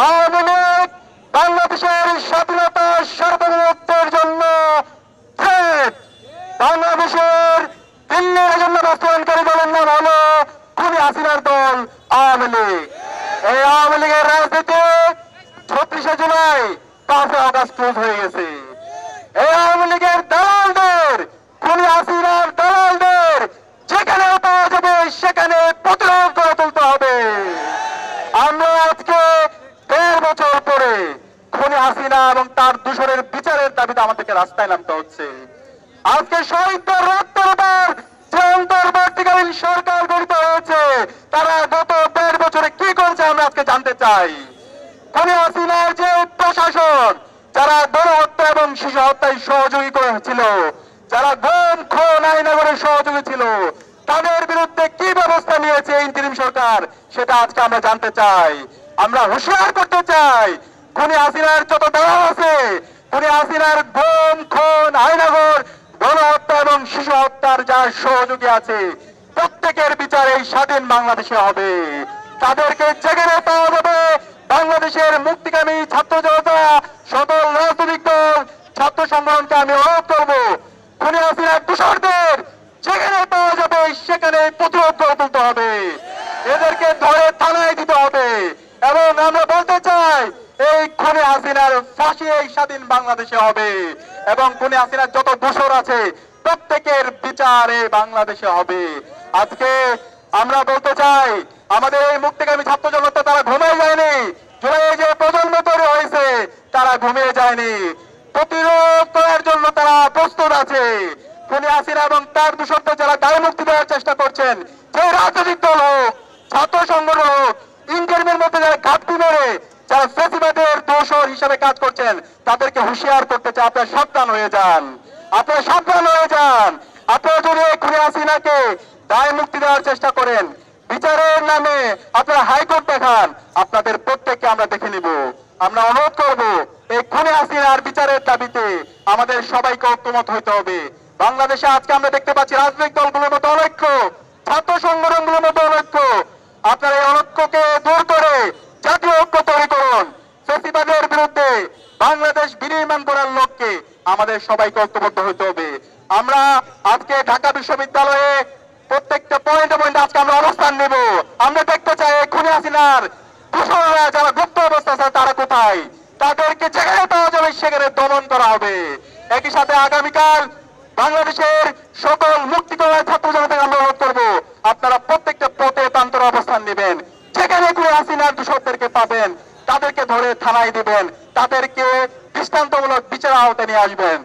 আওয়ামী লীগ বাংলাদেশের স্বাধীনতা সার্বভৌমত্বের জন্য থ্রেট। বাংলাদেশের দিল্লির এজেন্ডা বাস্তবায়নকারী দলের নাম হলো খুনি হাসিনার দল আওয়ামী লীগ। এই আওয়ামী লীগের রাজনীতি 36শে জুলাই 5 আগস্ট ক্লোজ হয়ে গেছে। এই আওয়ামী লীগের দালালদের, খুনি হাসিনার দালালদের যেখানে পাওয়া যাবে সেখানে প্রতিরোধ গড়ে তুলতে হবে। আমরা আজকে 1.5 বছর পরে খুনি হাসিনা এবং তার দূষণের বিচারের দাবিতে আমাদেরকে রাস্তায় নামতে হচ্ছে। আজকে শহীদদের রক্তের উপর যে অন্তর্বর্তীকালীন সরকার গঠিত হয়েছে, তারা গত 1.5 বছরে কি করেছে আমরা আজকে জানতে চাই। খুনি হাসিনার যে প্রশাসন, যারা গণহত্যা এবং শিশু হত্যায় সহযোগী করেছিল, যারা গুম খুন আইনাগরের সহযোগী ছিল, তাদের বিরুদ্ধে কি ব্যবস্থা নিয়েছে ইন্টারিম সরকার, সেটা আজকে আমরা জানতে চাই। আমরা হুঁশিয়ার করতে চাই, খুনি হাসিনার যত দালাল আছে, খুনি হাসিনার গুম খুন আইনাগর গণহত্যা এবং শিশু হত্যার যার সহযোগী আছে, প্রত্যেকের বিচার এই স্বাধীন বাংলাদেশে হবে। তাদেরকে যেখানে পাওয়া যাবে, বাংলাদেশের মুক্তিকামী ছাত্র জনতা, সকল রাজনৈতিক দল, ছাত্র সংগঠনকে আমি অনুরোধ করবো, খুনি হাসিনার দূষণদের যেখানে পাওয়া যাবে সেখানে প্রতিরোধ গড়ে তুলতে হবে। এদেরকে ধরে থানায় দিতে হবে। এবং আমরা বলতে চাই, এই খুনি হাসিনার ফাঁসি এই স্বাধীন বাংলাদেশে হবে এবং খুনি হাসিনার যত দোষর আছে প্রত্যেকের বিচার এই বাংলাদেশে হবে। আজকে আমরা বলতে চাই, আমাদের এই মুক্তিকামী ছাত্র জনতা তারা ঘুমিয়ে যায়নি। জুলাই যে প্রজন্ম তৈরি হয়েছে তারা ঘুমিয়ে যায়নি। প্রতিরোধ করার জন্য তারা প্রস্তুত আছে। খুনি হাসিনা এবং তার দূষণদের যারা দায় মুক্তি দেওয়ার চেষ্টা করছেন, যে রাজনৈতিক দল হোক, ছাত্র সংগঠন হোক, ইন্টারিমের মধ্যে যারা ঘাটতি মেরে যারা ফ্যাসিবাদের দোষর হিসাবে কাজ করছেন, তাদেরকে হুঁশিয়ার করতে চাই, আপনারা সাবধান হয়ে যান। আপনারা সাবধান হয়ে যান। আপনারা যদি এই খুনি হাসিনাকে দায় মুক্তি দেওয়ার চেষ্টা করেন, বিচারের নামে আপনারা হাইকোর্ট দেখান, আপনাদের প্রত্যেককে আমরা দেখে নিব। আমরা অনুরোধ করব, এই খুনি হাসিনার বিচারের দাবিতে আমাদের সবাইকে ঐক্যমত হইতে হবে। বাংলাদেশে আজকে আমরা দেখতে পাচ্ছি রাজনৈতিক দলগুলোর মধ্যে অনৈক্য, ছাত্র সংগঠনগুলোর মধ্যে অনৈক্য। আপনারা এই অনৈক্যকে দূর করে জাতীয় ঐক্য তৈরি করুন। ফ্যাসিবাদের বিরুদ্ধে বাংলাদেশ বিনির্মাণ করার লক্ষ্যে আমাদের সবাইকে ঐক্যবদ্ধ হতে হবে। আমরা আজকে ঢাকা বিশ্ববিদ্যালয়ে প্রত্যেকটা পয়েন্টে আজকে আমরা অবস্থান নেব। আমরা দেখতে চাই খুনি হাসিনার দূষণরা যারা গুপ্ত অবস্থা আছে তারা কোথায়, তাদেরকে যেখানে পাওয়া যাবে সেখানে দমন করা হবে। একই সাথে আগামীকাল বাংলাদেশের সকল মুক্তিকামী ছাত্র জনতাকে আমরা অনুরোধ করবো, আপনারা প্রত্যেকটা পথে প্রান্তরে অবস্থান নেবেন। যেখানে খুনি হাসিনার দূষণদেরকে পাবেন তাদেরকে ধরে থানায় দিবেন, তাদেরকে দৃষ্টান্তমূলক বিচার আওতায় নিয়ে আসবেন।